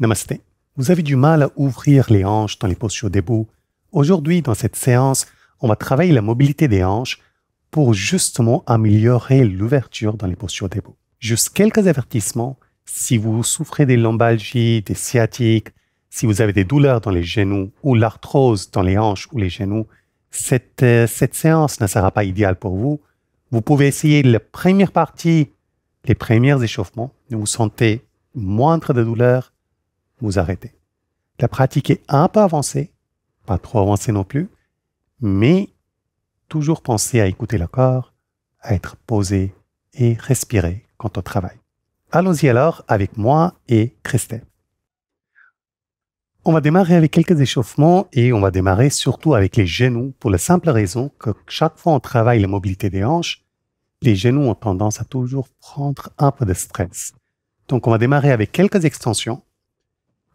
Namasté. Vous avez du mal à ouvrir les hanches dans les postures debout. Aujourd'hui, dans cette séance, on va travailler la mobilité des hanches pour justement améliorer l'ouverture dans les postures debout. Juste quelques avertissements. Si vous souffrez des lombalgies, des sciatiques, si vous avez des douleurs dans les genoux ou l'arthrose dans les hanches ou les genoux, cette séance ne sera pas idéale pour vous. Vous pouvez essayer la première partie, les premiers échauffements. Vous sentez moindre de douleur, vous arrêtez. La pratique est un peu avancée, pas trop avancée non plus, mais toujours penser à écouter le corps, à être posé et respirer quand on travaille. Allons-y alors avec moi et Christelle. On va démarrer avec quelques échauffements et on va démarrer surtout avec les genoux pour la simple raison que chaque fois on travaille la mobilité des hanches, les genoux ont tendance à toujours prendre un peu de stress. Donc on va démarrer avec quelques extensions.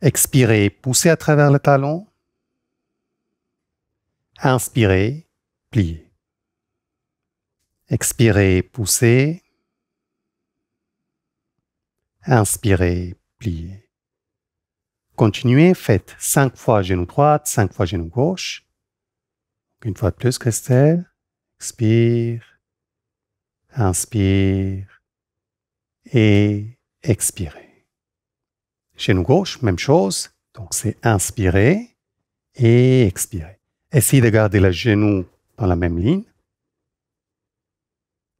Expirez, poussez à travers le talon. Inspirez, pliez. Expirez, poussez. Inspirez, pliez. Continuez, faites 5 fois genou droit, 5 fois genou gauche. Une fois de plus, Christelle. Expire, inspire et expirez. Genou gauche, même chose. Donc, c'est inspirer et expirer. Essayez de garder le genou dans la même ligne.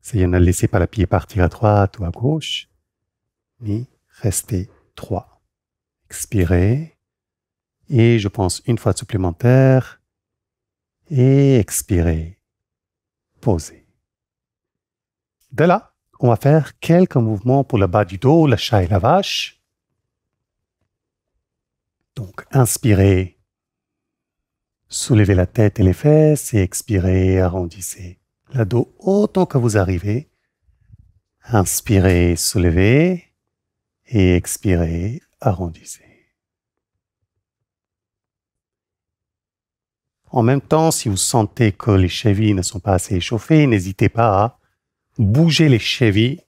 Essayez de ne laisser pas le pied partir à droite ou à gauche, mais restez droit. Expirez. Et je pense une fois supplémentaire. Et expirez. Posez. De là, on va faire quelques mouvements pour le bas du dos, le chat et la vache. Donc, inspirez. Soulevez la tête et les fesses et expirez, arrondissez le dos autant que vous arrivez. Inspirez, soulevez et expirez, arrondissez. En même temps, si vous sentez que les chevilles ne sont pas assez échauffées, n'hésitez pas à bouger les chevilles.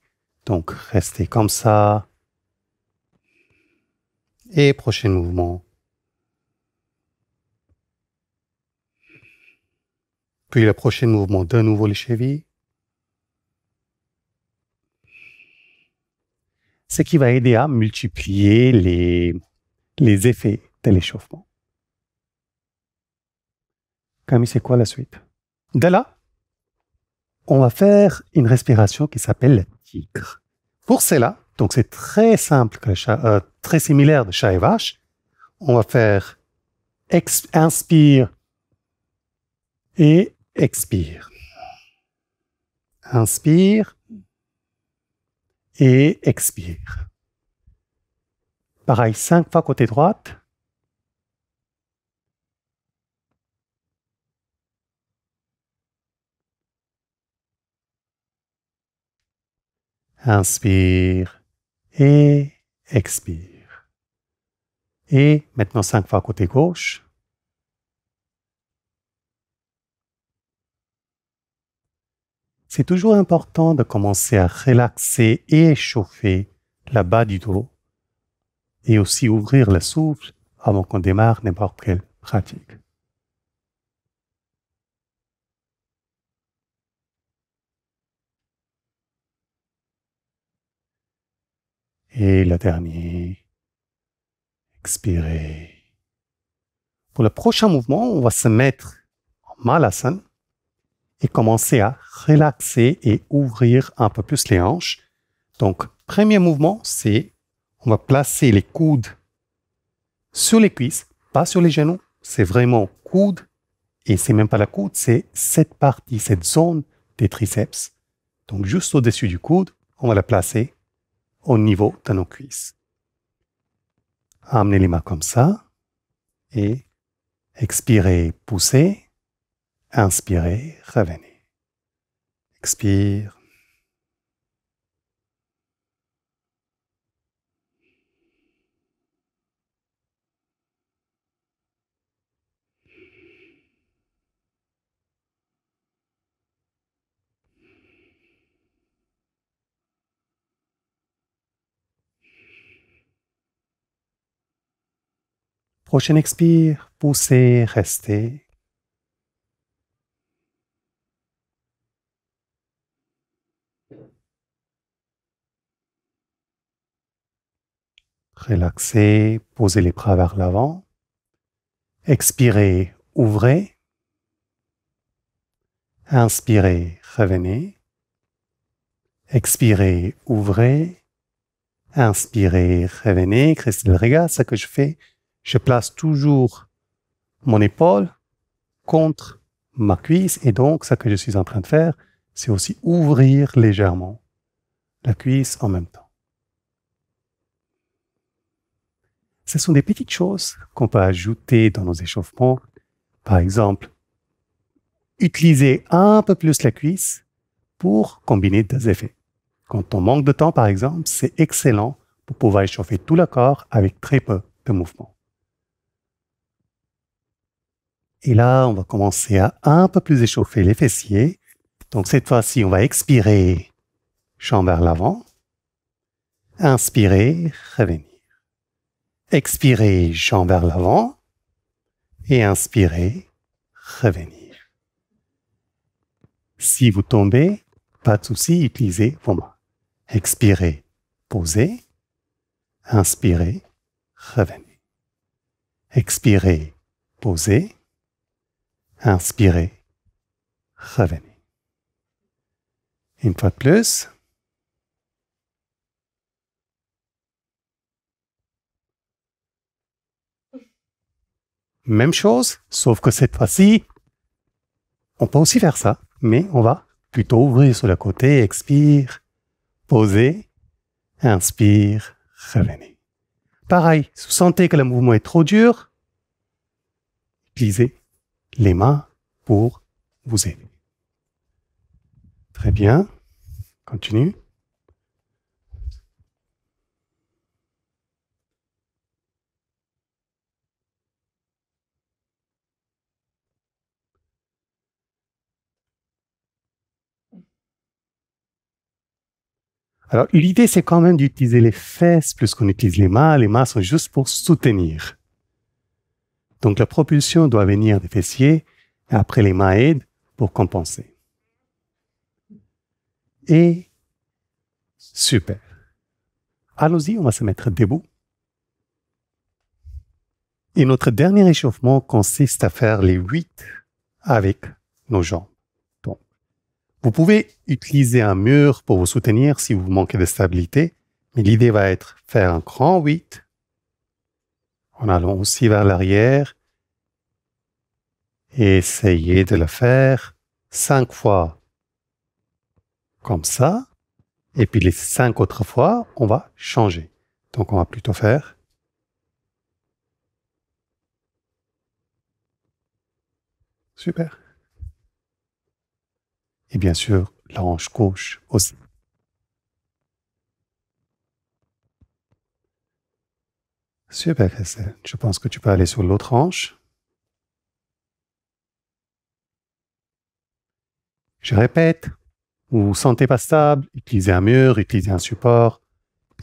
Donc, restez comme ça. Et prochain mouvement. Puis le prochain mouvement, de nouveau les chevilles. Ce qui va aider à multiplier les effets de l'échauffement. Camille, c'est quoi la suite? De là, on va faire une respiration qui s'appelle le tigre. Pour cela, donc c'est très simple, très similaire de chat et vache. On va faire inspire et expire. Inspire et expire. Pareil, 5 fois côté droite. Inspire et expire. Et maintenant 5 fois côté gauche. C'est toujours important de commencer à relaxer et échauffer la bas du dos et aussi ouvrir le souffle avant qu'on démarre n'importe quelle pratique. Et le dernier, expirez. Pour le prochain mouvement, on va se mettre en malasana et commencer à relaxer et ouvrir un peu plus les hanches. Donc, premier mouvement, c'est on va placer les coudes sur les cuisses, pas sur les genoux. C'est vraiment coude et c'est même pas la coude, c'est cette partie, cette zone des triceps. Donc, juste au-dessus du coude, on va la placer au niveau de nos cuisses. Amenez les mains comme ça et expirez, poussez. Inspirez, revenez. Expire. Prochain expire, poussez, restez. Relaxez, posez les bras vers l'avant. Expirez, ouvrez. Inspirez, revenez. Expirez, ouvrez. Inspirez, revenez. Christelle, regarde ce que je fais. Je place toujours mon épaule contre ma cuisse et donc ce que je suis en train de faire, c'est aussi ouvrir légèrement la cuisse en même temps. Ce sont des petites choses qu'on peut ajouter dans nos échauffements. Par exemple, utiliser un peu plus la cuisse pour combiner deux effets. Quand on manque de temps, par exemple, c'est excellent pour pouvoir échauffer tout le corps avec très peu de mouvements. Et là, on va commencer à un peu plus échauffer les fessiers. Donc cette fois-ci, on va expirer, jambe vers l'avant. Inspirer, revenir. Expirez, jambe vers l'avant. Et inspirez, revenir. Si vous tombez, pas de souci, utilisez vos mains. Expirez, posez. Inspirez, revenez. Expirez, posez. Inspirez, revenez. Une fois de plus. Même chose, sauf que cette fois-ci, on peut aussi faire ça, mais on va plutôt ouvrir sur le côté, expire, poser, inspire, revenez. Pareil, si vous sentez que le mouvement est trop dur, utilisez les mains pour vous aider. Très bien, continue. Alors, l'idée, c'est quand même d'utiliser les fesses plus qu'on utilise les mains. Les mains sont juste pour soutenir. Donc, la propulsion doit venir des fessiers et après les mains aident pour compenser. Et super. Allons-y, on va se mettre debout. Et notre dernier échauffement consiste à faire les 8 avec nos jambes. Donc, vous pouvez utiliser un mur pour vous soutenir si vous manquez de stabilité, mais l'idée va être faire un grand 8 en allant aussi vers l'arrière et essayer de le faire 5 fois comme ça. Et puis les 5 autres fois, on va changer. Donc, on va plutôt faire super. Et bien sûr, la hanche gauche aussi. Super, Christelle. Je pense que tu peux aller sur l'autre hanche. Je répète, vous ne vous sentez pas stable, utilisez un mur, utilisez un support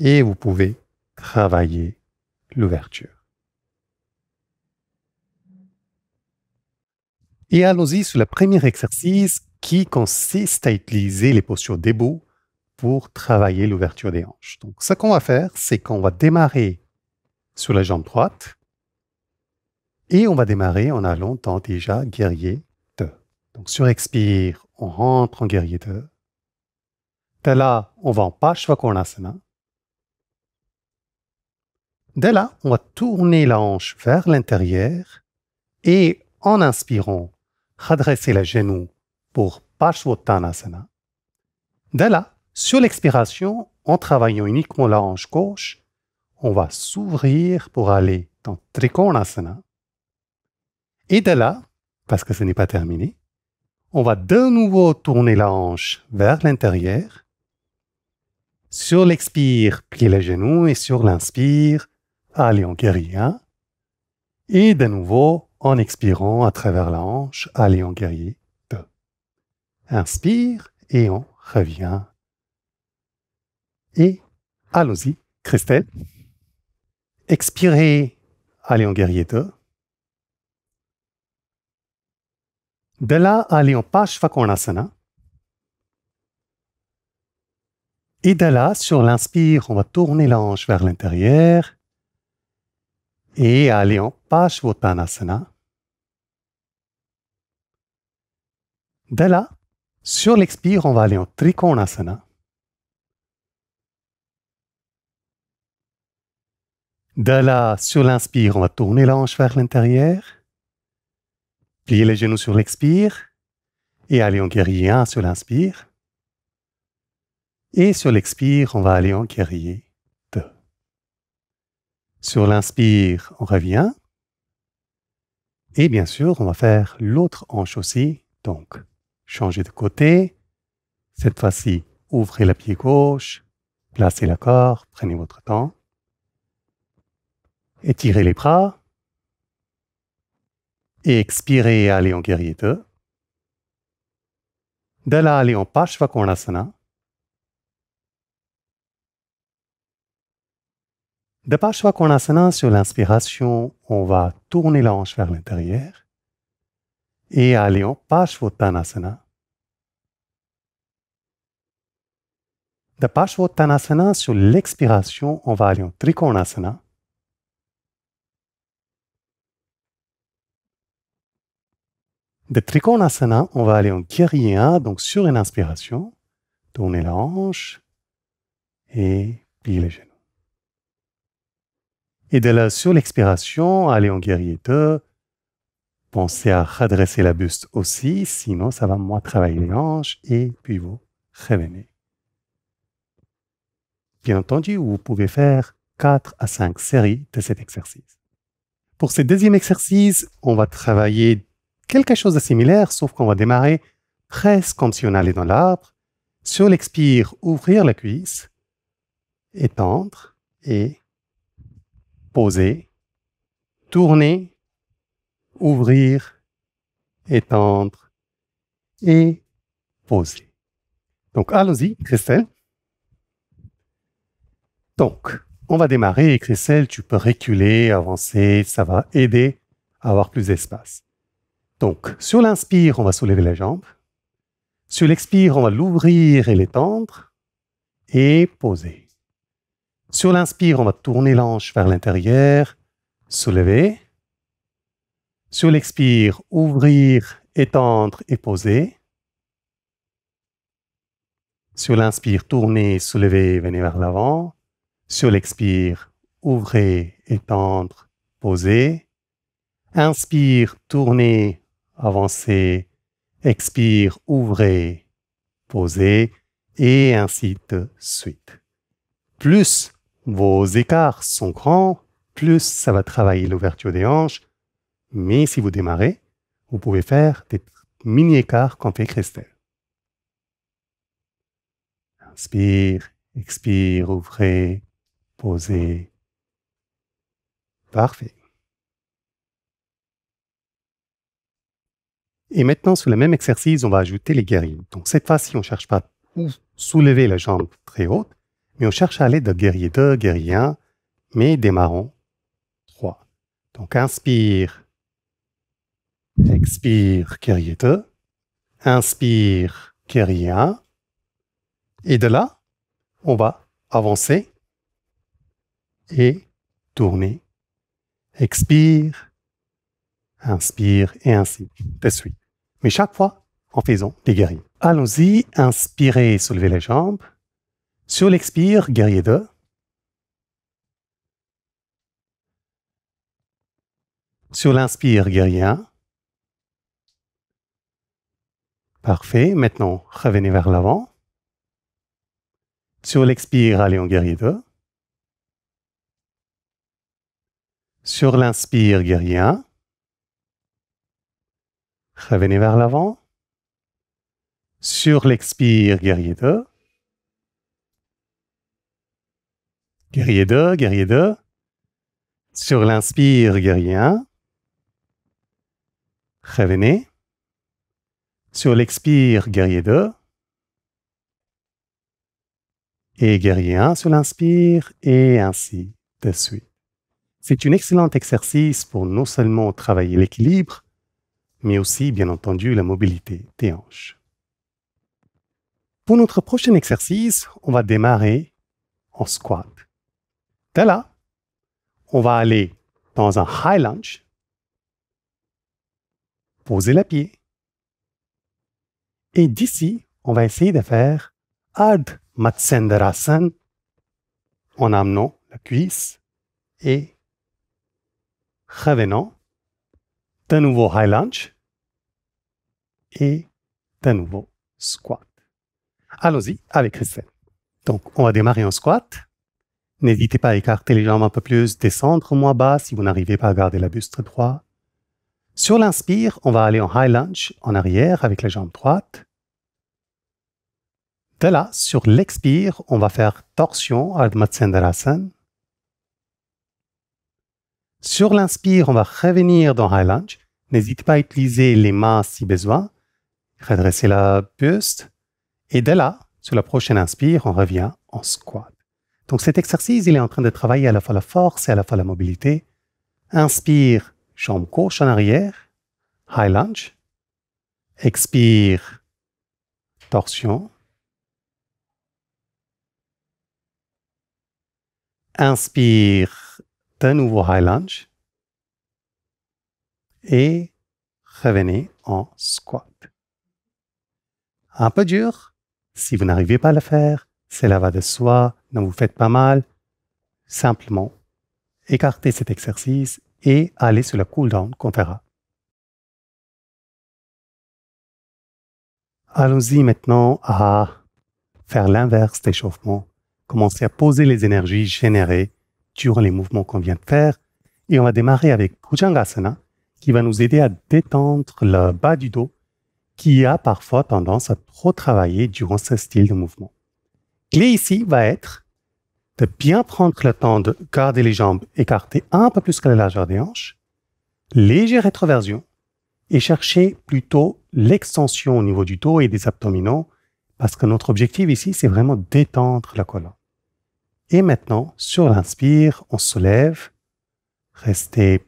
et vous pouvez travailler l'ouverture. Et allons-y sur le premier exercice qui consiste à utiliser les postures debout pour travailler l'ouverture des hanches. Donc, ce qu'on va faire, c'est qu'on va démarrer sur la jambe droite et on va démarrer en allant dans déjà guerrier 2. Donc, sur expire, on rentre en guerrier 2. De là, on va en Parshvakonasana. De là, on va tourner la hanche vers l'intérieur et en inspirant, redresser le genou pour Parshvottanasana. De là, sur l'expiration, en travaillant uniquement la hanche gauche, on va s'ouvrir pour aller dans Trikonasana. Et de là, parce que ce n'est pas terminé, on va de nouveau tourner la hanche vers l'intérieur. Sur l'expire, plier le genou et sur l'inspire, aller en guerrier 1. Et de nouveau, en expirant à travers la hanche, aller en guerrier 2. Inspire et on revient. Et allons-y, Christelle. Expirez, allez en guerrier 2. De là, allez en Parshvakonasana. Et de là, sur l'inspire, on va tourner la hanche vers l'intérieur et aller en Parshvottanasana. De là, sur l'expire, on va aller en Trikonasana. De là, sur l'inspire, on va tourner la hanche vers l'intérieur, plier les genoux sur l'expire et aller en guerrier 1 sur l'inspire. Et sur l'expire, on va aller en guerrier 2. Sur l'inspire, on revient. Et bien sûr, on va faire l'autre hanche aussi. Donc, changer de côté. Cette fois-ci, ouvrez le pied gauche, placez le corps, prenez votre temps. Étirez les bras. Et expirez et allez en guerrier 2. De là, allez en Parshvakonasana. De Parshvakonasana, sur l'inspiration, on va tourner la hanche vers l'intérieur et aller en Parshvottanasana. De Parshvottanasana, sur l'expiration, on va aller en Trikonasana. De Trikonasana, on va aller en guerrier 1, donc sur une inspiration, tourner la hanche et plier les genoux. Et de là, sur l'expiration, aller en guerrier 2. Pensez à redresser la buste aussi, sinon ça va moins travailler les hanches et puis vous revenez. Bien entendu, vous pouvez faire 4 à 5 séries de cet exercice. Pour ce deuxième exercice, on va travailler quelque chose de similaire, sauf qu'on va démarrer presque comme si on allait dans l'arbre. Sur l'expire, ouvrir la cuisse, étendre et poser, tourner, ouvrir, étendre et poser. Donc, allons-y, Christelle. Donc, on va démarrer et Christelle, tu peux reculer, avancer, ça va aider à avoir plus d'espace. Donc, sur l'inspire, on va soulever les jambes. Sur l'expire, on va l'ouvrir et l'étendre et poser. Sur l'inspire, on va tourner la hanche vers l'intérieur, soulever. Sur l'expire, ouvrir, étendre et poser. Sur l'inspire, tourner, soulever, venez vers l'avant. Sur l'expire, ouvrez, étendre, poser. Inspire, tournez, avancez. Expire, ouvrez, posez. Et ainsi de suite. Plus vos écarts sont grands, plus ça va travailler l'ouverture des hanches. Mais si vous démarrez, vous pouvez faire des mini-écarts comme fait Christelle. Inspire, expire, ouvrez, posez. Parfait. Et maintenant, sur le même exercice, on va ajouter les guerriers. Donc cette fois-ci, on ne cherche pas à soulever la jambe très haute, mais on cherche à aller de guerrier 2, guerrier 1, mais démarrons 3. Donc inspire, expire, guerrier 2, inspire, guerrier 1, et de là, on va avancer et tourner, expire, inspire et ainsi de suite. Mais chaque fois, en faisant des guerriers. Allons-y, inspirez, soulevez les jambes. Sur l'expire, guerrier 2. Sur l'inspire, guerrier 1. Parfait. Maintenant, revenez vers l'avant. Sur l'expire, allez en guerrier 2. Sur l'inspire, guerrier 1. Revenez vers l'avant. Sur l'expire, guerrier 2. Guerrier 2, guerrier 2. Sur l'inspire, guerrier 1. Revenez. Sur l'expire, guerrier 2. Et guerrier 1 sur l'inspire, et ainsi de suite. C'est un excellent exercice pour non seulement travailler l'équilibre, mais aussi, bien entendu, la mobilité des hanches. Pour notre prochain exercice, on va démarrer en squat. De là, on va aller dans un high lunge, poser le pied, et d'ici, on va essayer de faire Ardha Matsyendrasana en amenant la cuisse et revenant, de nouveau high lunge et de nouveau squat. Allons-y avec Christelle. Donc, on va démarrer en squat. N'hésitez pas à écarter les jambes un peu plus, descendre moins bas si vous n'arrivez pas à garder la buste droit. Sur l'inspire, on va aller en high lunge en arrière avec les jambes droites. De là, sur l'expire, on va faire torsion, Ardha Matsyendrasana. Sur l'inspire, on va revenir dans high lunge. N'hésitez pas à utiliser les mains si besoin. Redresser la buste. Et de là, sur la prochaine inspire, on revient en squat. Donc cet exercice, il est en train de travailler à la fois la force et à la fois la mobilité. Inspire, jambe gauche en arrière, high lunge. Expire, torsion. Inspire, de nouveau high lunge. Et revenez en squat. Un peu dur. Si vous n'arrivez pas à le faire, cela va de soi, ne vous faites pas mal. Simplement, écartez cet exercice et allez sur le cool-down qu'on fera. Allons-y maintenant à faire l'inverse d'échauffement. Commencez à poser les énergies générées durant les mouvements qu'on vient de faire. Et on va démarrer avec Bhujangasana, qui va nous aider à détendre le bas du dos, qui a parfois tendance à trop travailler durant ce style de mouvement. Clé ici va être de bien prendre le temps de garder les jambes écartées un peu plus que la largeur des hanches, légère rétroversion, et chercher plutôt l'extension au niveau du dos et des abdominaux, parce que notre objectif ici, c'est vraiment détendre la colonne. Et maintenant, sur l'inspire, on se soulève, restez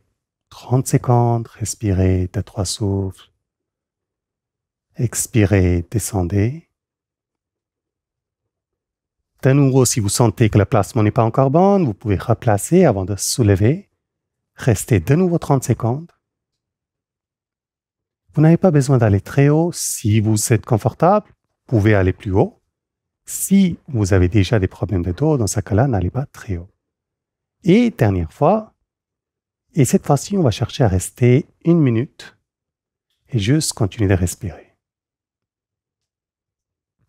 30 secondes, respirez 2-3 souffles, expirez, descendez. De nouveau, si vous sentez que le placement n'est pas encore bon, vous pouvez replacer avant de se soulever. Restez de nouveau 30 secondes. Vous n'avez pas besoin d'aller très haut. Si vous êtes confortable, vous pouvez aller plus haut. Si vous avez déjà des problèmes de dos, dans ce cas-là, n'allez pas très haut. Et dernière fois, et cette fois-ci, on va chercher à rester 1 minute et juste continuer de respirer.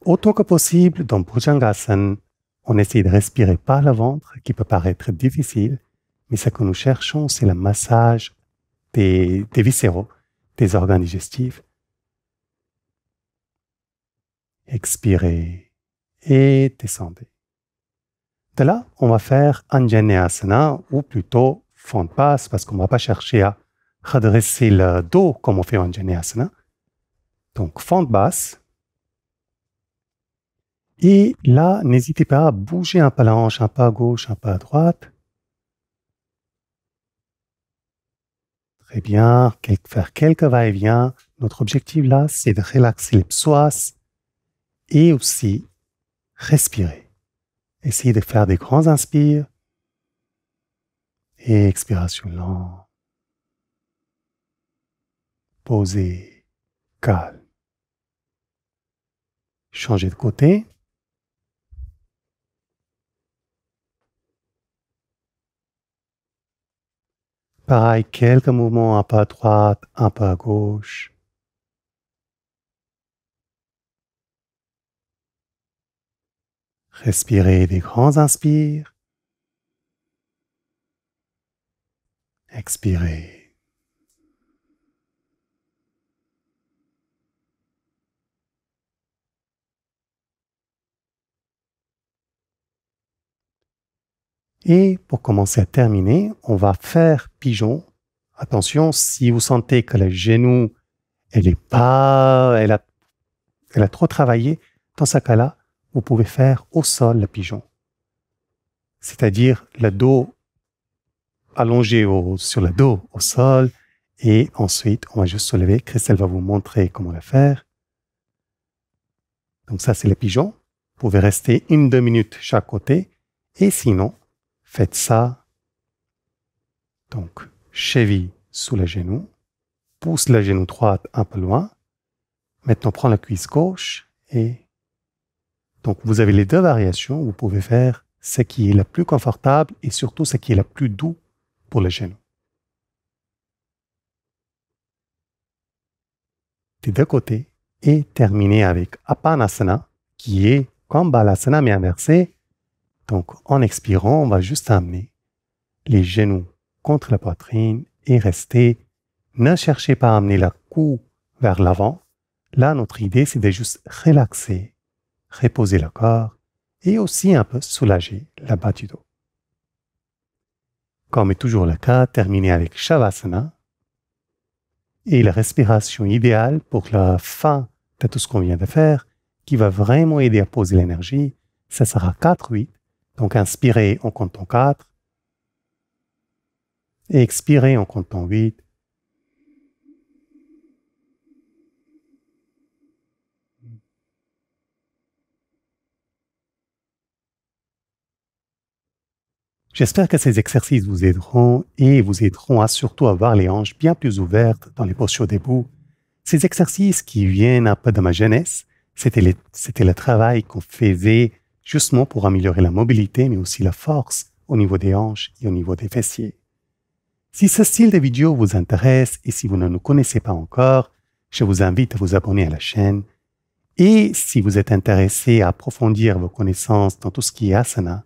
Autant que possible, dans Bhujangasana, on essaie de respirer par le ventre, qui peut paraître difficile, mais ce que nous cherchons, c'est le massage des viscéraux, des organes digestifs. Expirez et descendez. De là, on va faire Anjaneyasana, ou plutôt fond de passe, parce qu'on ne va pas chercher à redresser le dos comme on fait en Anjaneyasana. Donc, fond de basse. Et là, n'hésitez pas à bouger un peu la hanche, un peu à gauche, un peu à droite. Très bien, faire quelques va-et-vient. Notre objectif là, c'est de relaxer les psoas et aussi respirer. Essayez de faire des grands inspires et expiration lente. Posez, calme. Changez de côté. Pareil, quelques mouvements un peu à droite, un peu à gauche. Respirez des grands inspires. Expirez. Et pour commencer à terminer, on va faire pigeon. Attention, si vous sentez que le genou, elle a trop travaillé, dans ce cas-là, vous pouvez faire au sol le pigeon. C'est-à-dire le dos allongé sur le dos au sol et ensuite on va juste se lever. Christelle va vous montrer comment le faire. Donc ça c'est le pigeon. Vous pouvez rester 1-2 minutes chaque côté et sinon faites ça. Donc cheville sous le genou, pousse le genou droit un peu loin. Maintenant prends la cuisse gauche et donc vous avez les deux variations. Vous pouvez faire ce qui est le plus confortable et surtout ce qui est le plus doux pour le genou. Des deux côtés et terminer avec Apanasana qui est comme Balasana mais inversé. Donc en expirant, on va juste amener les genoux contre la poitrine et rester. Ne cherchez pas à amener la cou vers l'avant. Là, notre idée, c'est de juste relaxer, reposer le corps et aussi un peu soulager la bas du dos. Comme est toujours le cas, terminer avec Shavasana. Et la respiration idéale pour la fin de tout ce qu'on vient de faire, qui va vraiment aider à poser l'énergie, ça sera 4-8. Donc inspirez en comptant 4 et expirez en comptant 8. J'espère que ces exercices vous aideront et vous aideront à surtout avoir les hanches bien plus ouvertes dans les postures debout. Ces exercices qui viennent un peu de ma jeunesse, c'était le travail qu'on faisait justement pour améliorer la mobilité mais aussi la force au niveau des hanches et au niveau des fessiers. Si ce style de vidéo vous intéresse et si vous ne nous connaissez pas encore, je vous invite à vous abonner à la chaîne. Et si vous êtes intéressé à approfondir vos connaissances dans tout ce qui est asana,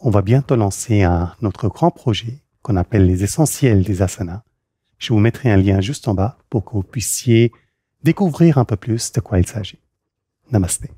on va bientôt lancer notre grand projet qu'on appelle les essentiels des asanas. Je vous mettrai un lien juste en bas pour que vous puissiez découvrir un peu plus de quoi il s'agit. Namasté.